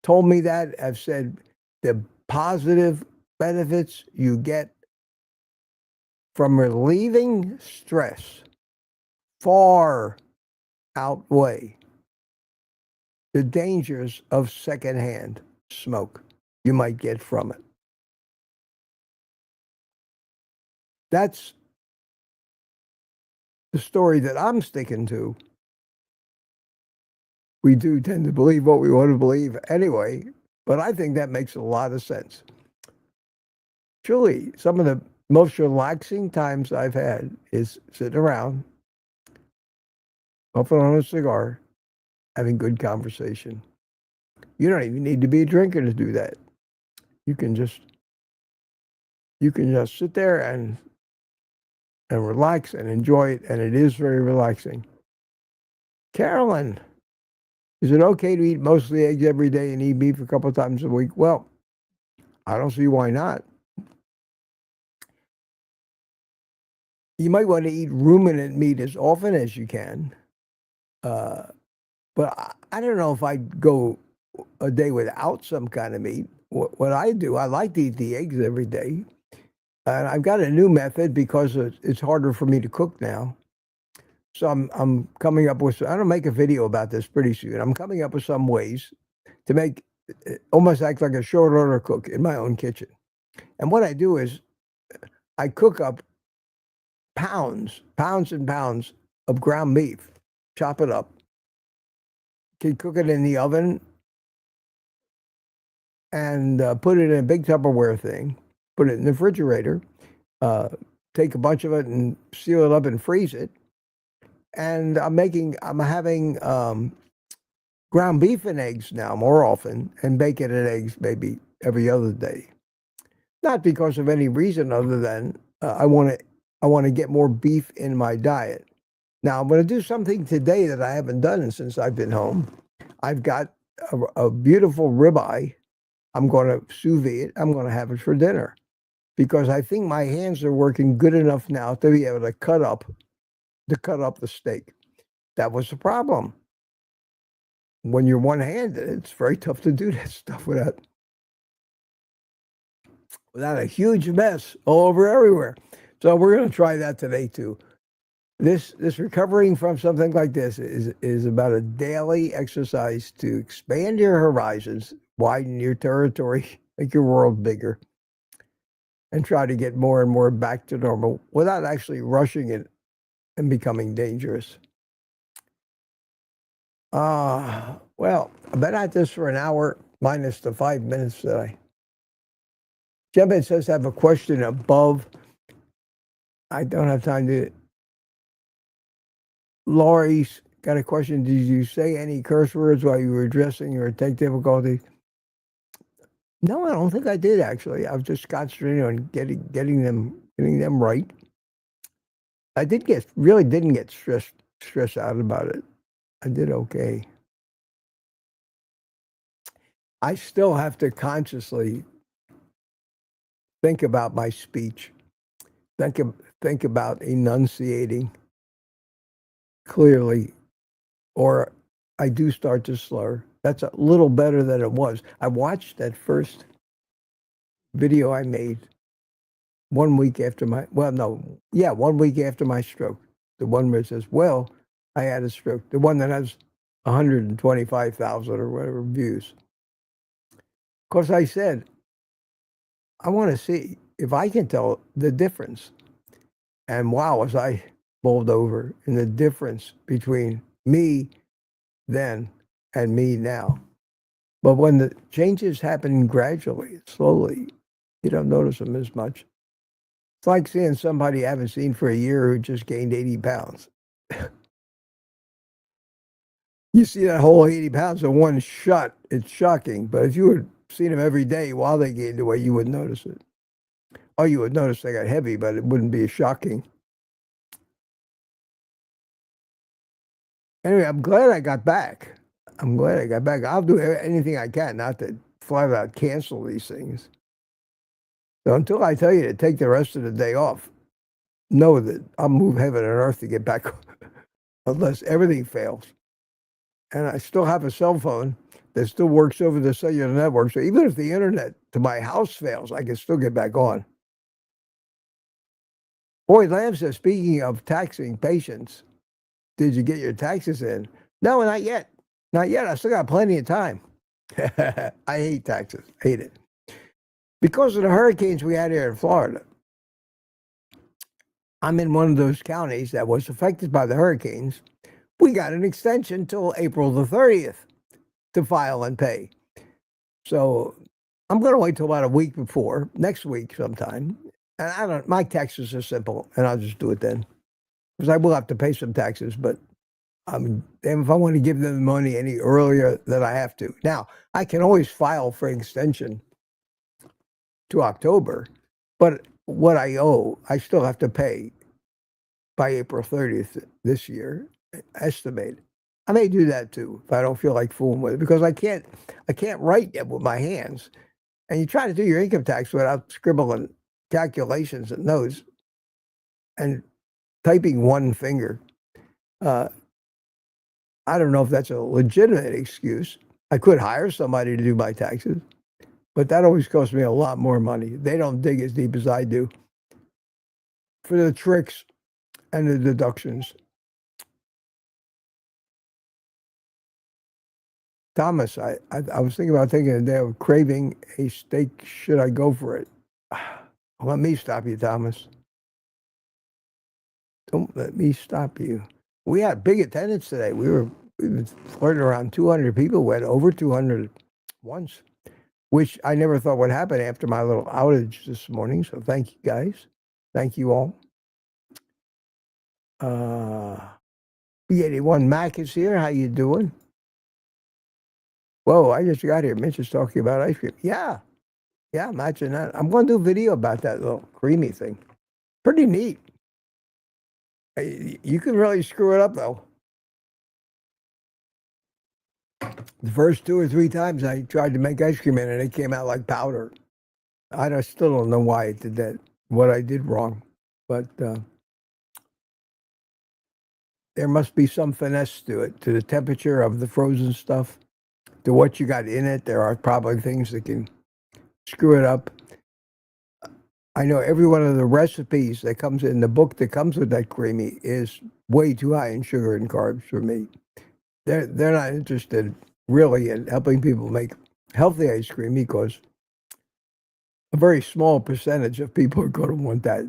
told me that have said the positive benefits you get from relieving stress far outweigh the dangers of secondhand smoke you might get from it. That's the story that I'm sticking to. We do tend to believe what we want to believe anyway, but I think that makes a lot of sense. Truly, some of the most relaxing times I've had is sitting around, puffing on a cigar, having good conversation. You don't even need to be a drinker to do that. You can just sit there and relax and enjoy it, and it is very relaxing. Carolyn, is it okay to eat mostly eggs every day and eat beef a couple of times a week? Well, I don't see why not. You might want to eat ruminant meat as often as you can. But I don't know if I'd go a day without some kind of meat. What I do, I like to eat the eggs every day. And I've got a new method because it's harder for me to cook now. So I'm coming up with, I'm going to make a video about this pretty soon. I'm coming up with some ways to make almost act like a short order cook in my own kitchen. And what I do is I cook up pounds and pounds of ground beef, chop it up, can cook it in the oven and put it in a big Tupperware thing, put it in the refrigerator, take a bunch of it and seal it up and freeze it. And I'm having ground beef and eggs now more often, and bacon and eggs maybe every other day. Not because of any reason other than I want to get more beef in my diet. Now I'm going to do something today that I haven't done since I've been home. I've got a beautiful ribeye. I'm going to sous vide it. I'm going to have it for dinner because I think my hands are working good enough now to be able to cut up the steak. That was the problem. When you're one-handed, it's very tough to do that stuff without a huge mess all over everywhere. So we're going to try that today too. This recovering from something like this is about a daily exercise to expand your horizons, widen your territory, make your world bigger, and try to get more and more back to normal without actually rushing it and becoming dangerous. Well, I've been at this for an hour minus the 5 minutes that I... Jemma says I have a question above. I don't have time to... Laurie's got a question. Did you say any curse words while you were dressing or take difficulty? No, I don't think I did, actually. I was just concentrating on getting them right. I really didn't get stressed out about it. I did okay. I still have to consciously think about my speech. Think about enunciating clearly, or I do start to slur. That's a little better than it was. I watched that first video I made 1 week after my, 1 week after my stroke. The one where it says, well, I had a stroke. The one that has 125,000 or whatever views. Of course, I said, I want to see if I can tell the difference. And wow, was I bowled over in the difference between me then and me now. But when the changes happen gradually, slowly, you don't notice them as much. It's like seeing somebody you haven't seen for a year who just gained 80 pounds. You see that whole 80 pounds in one shot, it's shocking. But if you had seen them every day while they gained the weight, you wouldn't notice it. Or you would notice they got heavy, but it wouldn't be as shocking. Anyway, I'm glad I got back. I'll do anything I can not to flat out cancel these things. So until I tell you to take the rest of the day off, know that I'll move heaven and earth to get back unless everything fails. And I still have a cell phone that still works over the cellular network. So even if the internet to my house fails, I can still get back on. Boyd Lamb says, speaking of taxing patients, did you get your taxes in? No, not yet. Not yet. I still got plenty of time. I hate taxes. Hate it. Because of the hurricanes we had here in Florida, I'm in one of those counties that was affected by the hurricanes. We got an extension till April the 30th to file and pay. So I'm going to wait till about a week before, next week sometime, And I don't. My taxes are simple, and I'll just do it then, because I will have to pay some taxes. But if I want to give them the money any earlier, then I have to. Now I can always file for an extension to October, but what I owe, I still have to pay by April 30th this year. Estimate. I may do that too if I don't feel like fooling with it, because I can't write yet with my hands. And you try to do your income tax without scribbling calculations and notes and typing one finger. I don't know if that's a legitimate excuse. I could hire somebody to do my taxes, but that always costs me a lot more money. They don't dig as deep as I do for the tricks and the deductions. Thomas, I was thinking about taking a day of craving a steak. Should I go for it? Let me stop you, Thomas. Don't let me stop you. We had big attendance today. We were flirting around 200 people. We had over 200 once, which I never thought would happen after my little outage this morning. So thank you, guys. Thank you all. B81 Mac is here. How you doing? Whoa, I just got here. Mitch is talking about ice cream. Yeah, imagine that. I'm going to do a video about that little creamy thing. Pretty neat. You can really screw it up, though. The first 2 or 3 times I tried to make ice cream in it, it came out like powder. I still don't know why it did that, what I did wrong. But there must be some finesse to it, to the temperature of the frozen stuff, to what you got in it. There are probably things that can screw it up. I know every one of the recipes that comes in the book that comes with that creamy is way too high in sugar and carbs for me. They're not interested really in helping people make healthy ice cream, because a very small percentage of people are going to want that.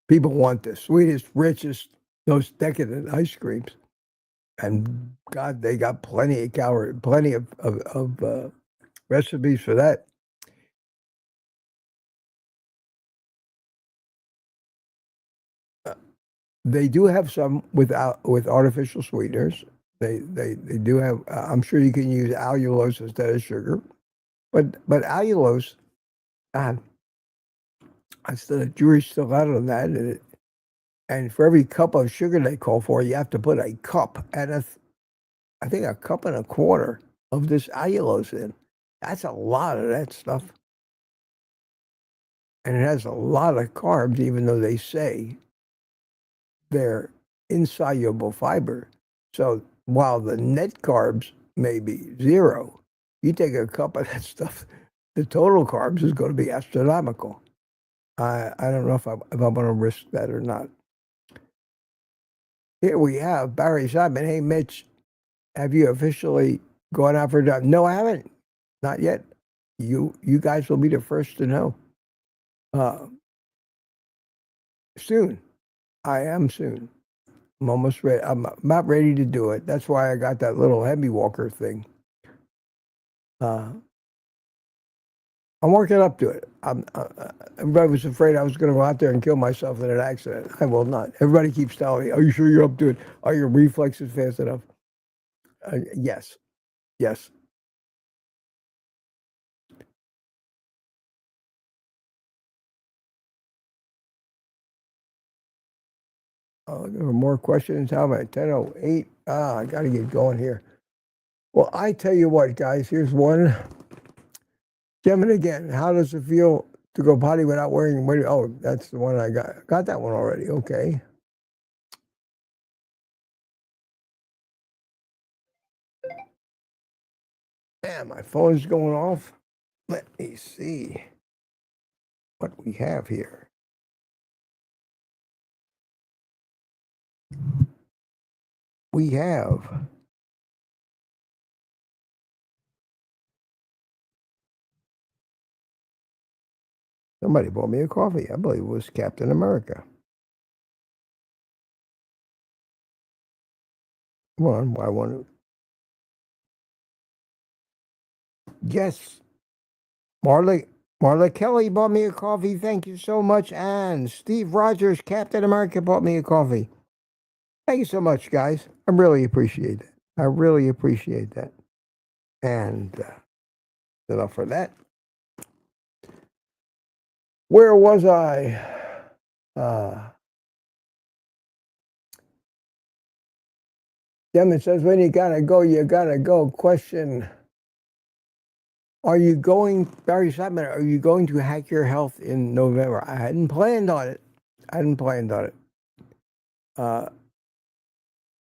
People want the sweetest, richest, most decadent ice creams, and God, they got plenty of calories, plenty of recipes for that. They do have some with artificial sweeteners. They do have. I'm sure you can use allulose instead of sugar, but allulose, the jury's still out on that. And for every cup of sugar they call for, you have to put a cup and I think a cup and a quarter of this allulose in. That's a lot of that stuff, and it has a lot of carbs, even though they say they're insoluble fiber. So while the net carbs may be 0, you take a cup of that stuff, the total carbs is going to be astronomical. I don't know if I'm going to risk that or not. Here we have Barry Simon. Hey, Mitch, have you officially gone out for a drive? No, I haven't. Not yet. You guys will be the first to know. Soon. I am soon. I'm almost ready. I'm not ready to do it. That's why I got that little heavy walker thing. I'm working up to it. Everybody was afraid I was going to go out there and kill myself in an accident. I will not. Everybody keeps telling me, "Are you sure you're up to it? Are your reflexes fast enough?" Yes. There are more questions. How about 10:08? I got to get going here. Well, I tell you what, guys. Here's one. Gentlemen, again, how does it feel to go potty without wearing? Oh, that's the one I got. Got that one already. Okay. Damn, my phone's going off. Let me see what we have here. We have somebody bought me a coffee. I believe it was Captain America. Come on, I want to. Yes, Marley Marla Kelly bought me a coffee. Thank you so much. And Steve Rogers, Captain America, bought me a coffee. Thank you so much, guys. I really appreciate it. I really appreciate that. And enough for that. Where was I? Demon says, when you gotta go, you gotta go. Question. Are you going, Barry Simon, are you going to hack your health in November? I hadn't planned on it.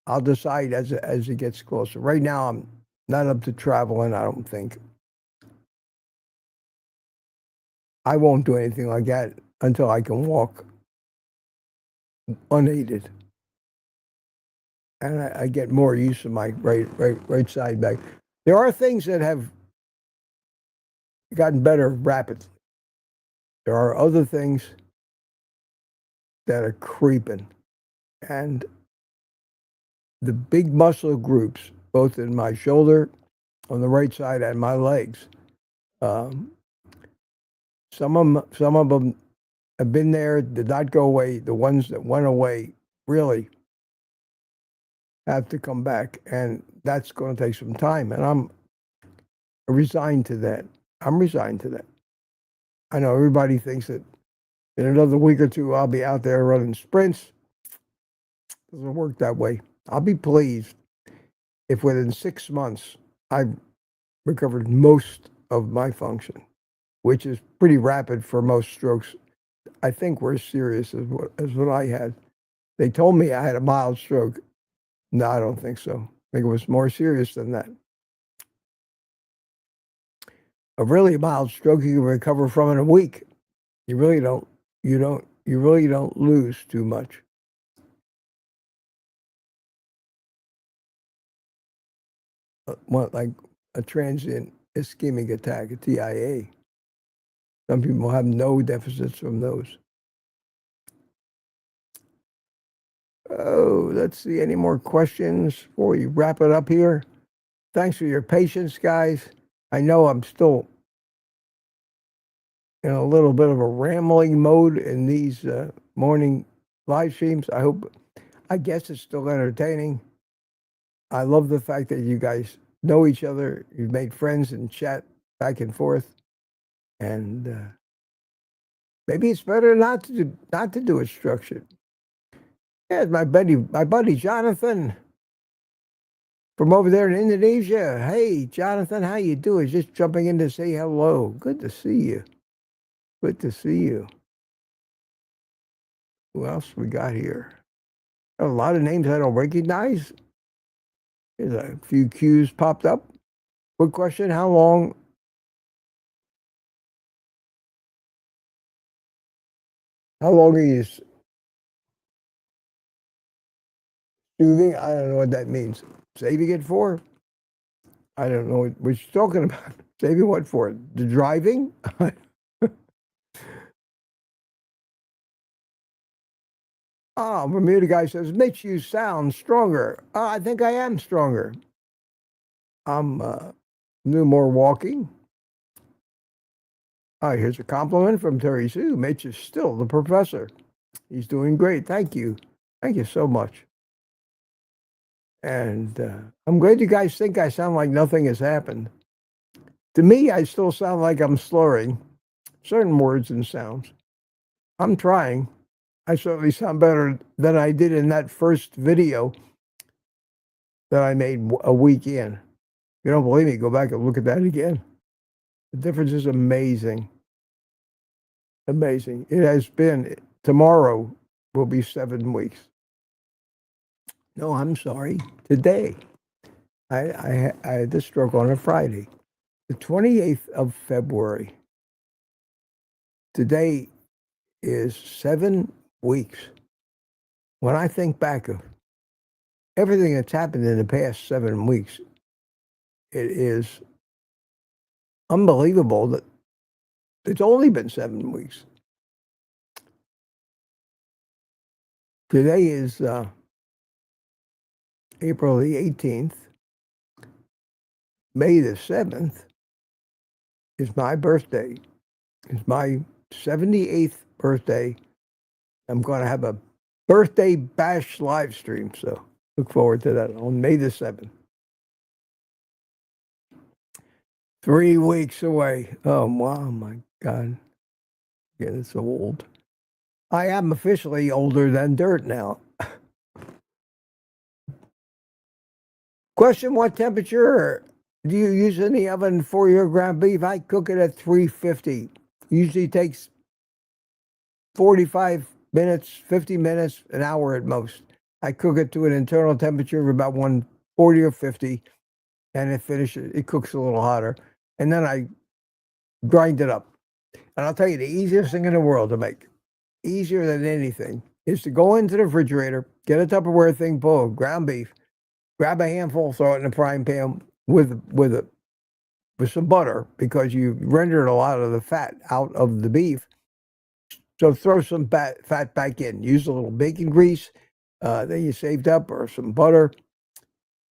I'll decide as it gets closer. Right now, I'm not up to traveling, I don't think. I won't do anything like that until I can walk unaided. And I get more use of my right side back. There are things that have gotten better rapidly. There are other things that are creeping. And the big muscle groups, both in my shoulder on the right side and my legs, some of them have been there, did not go away. The ones that went away really have to come back, and that's going to take some time. And I'm resigned to that. I know everybody thinks that in another week or two I'll be out there running sprints. It doesn't work that way. I'll be pleased if within 6 months I've recovered most of my function, which is pretty rapid for most strokes. I think we're serious as what I had. They told me I had a mild stroke. No, I don't think so. I think it was more serious than that. A really mild stroke you can recover from in a week. You really don't lose too much. What, like a transient ischemic attack, a TIA. Some people have no deficits from those. Oh, let's see. Any more questions before we wrap it up here? Thanks for your patience, guys. I know I'm still in a little bit of a rambling mode in these morning live streams. I guess it's still entertaining. I love the fact that you guys know each other. You've made friends and chat back and forth. And maybe it's better not to do it structured. Yeah, my buddy Jonathan from over there in Indonesia. Hey, Jonathan, how you doing? Just jumping in to say hello. Good to see you. Good to see you. Who else we got here? A lot of names I don't recognize. There's a few cues popped up. Good question. How long are you soothing? I don't know what that means. Saving it for? I don't know what you're talking about. Saving what for? The driving? Bermuda guy says, Mitch, you sound stronger. I think I am stronger. I'm doing more walking. Here's a compliment from Terry Sue. Mitch is still the professor. He's doing great. Thank you. Thank you so much. And I'm glad you guys think I sound like nothing has happened. To me, I still sound like I'm slurring certain words and sounds. I'm trying. I certainly sound better than I did in that first video that I made a week in. If you don't believe me, go back and look at that again. The difference is amazing. Amazing. It has been, tomorrow will be 7 weeks. No, I'm sorry. Today, I had this stroke on a Friday, the 28th of February. Today is 7 weeks. When I think back of everything that's happened in the past 7 weeks, it is unbelievable that it's only been 7 weeks. Today is April the 18th. May the 7th is my birthday. It's my 78th birthday. I'm going to have a birthday bash live stream, so look forward to that on May the 7th. 3 weeks away. Oh, wow, my God. Yeah, it's old. I am officially older than dirt now. Question, what temperature do you use in the oven for your ground beef? I cook it at 350. Usually takes 45 minutes, 50 minutes, an hour at most. I cook it to an internal temperature of about 140 or 50, and it cooks a little hotter. And then I grind it up. And I'll tell you, the easiest thing in the world to make, easier than anything, is to go into the refrigerator, get a Tupperware thing full of ground beef, grab a handful, throw it in a frying pan with some butter, because you rendered a lot of the fat out of the beef. So throw some fat back in. Use a little bacon grease that you saved up, or some butter.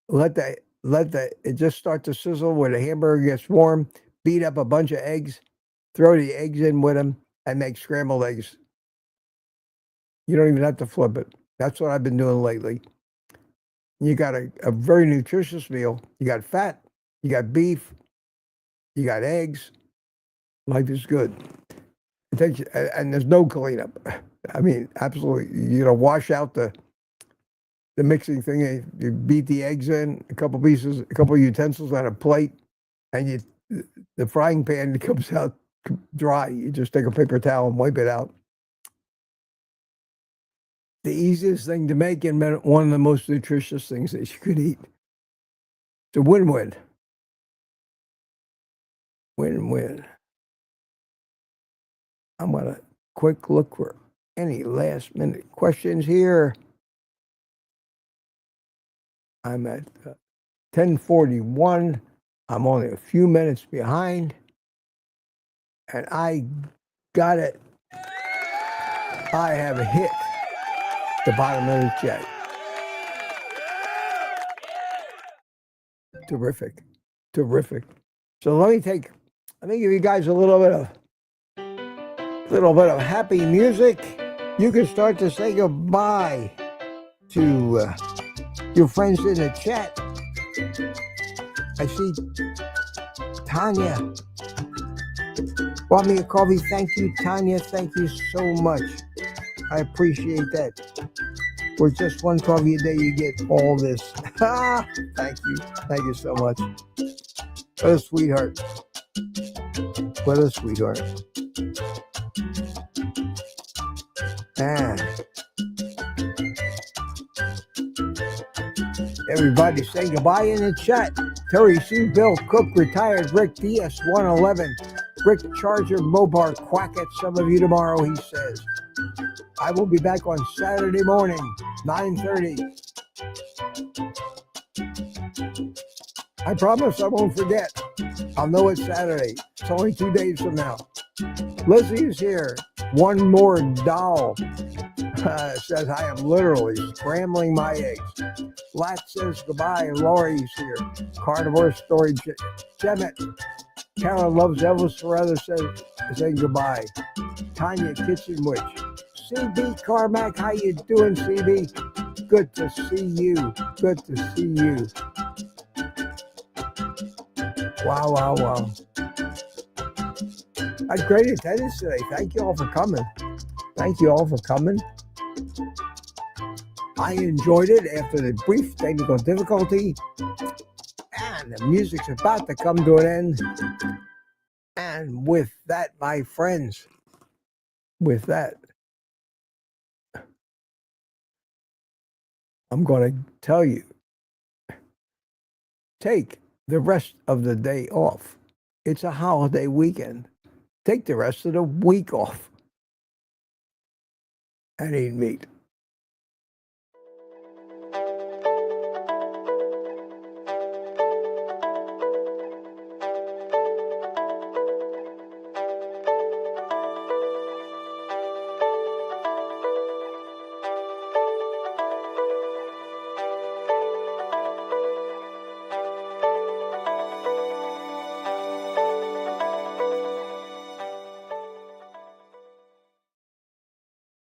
Let it just start to sizzle when the hamburger gets warm. Beat up a bunch of eggs. Throw the eggs in with them and make scrambled eggs. You don't even have to flip it. That's what I've been doing lately. You got a very nutritious meal. You got fat. You got beef. You got eggs. Life is good. It takes, and there's no cleanup. I mean, absolutely. Wash out the mixing thing. You beat the eggs in, a couple of utensils on a plate, and the frying pan comes out dry. You just take a paper towel and wipe it out. The easiest thing to make and one of the most nutritious things that you could eat. It's a win-win. Win-win. I'm going to quick look for any last-minute questions here. I'm at 10:41. I'm only a few minutes behind. And I got it. I have hit the bottom of the check. Terrific. So let me give you guys a little bit of happy music. You can start to say goodbye to your friends in the chat. I see Tanya bought me a coffee. Thank you, Tanya. Thank you so much. I appreciate that. For just one coffee a day, you get all this. Thank you. Thank you so much. What a sweetheart. What a sweetheart. Everybody say goodbye in the chat. Terry C. Bill Cook, retired. Rick DS111. Rick Charger Mopar, quack at some of you tomorrow, he says. I will be back on Saturday morning, 9:30. I promise I won't forget. I'll know it's Saturday. It's only 2 days from now. Lizzie is here. One more doll. Says I am literally scrambling my eggs. Lat says goodbye. Laurie's here. Carnivore Story. Chemet. Carol loves Elvis Ferreira says saying goodbye. Tanya Kitchen Witch. CB Carmack, how you doing, CB? Good to see you. Good to see you. Wow. I had great attendance today. Thank you all for coming. I enjoyed it after the brief technical difficulty. And the music's about to come to an end. And with that, my friends, I'm going to tell you, take the rest of the day off. It's a holiday weekend. Take the rest of the week off and eat meat.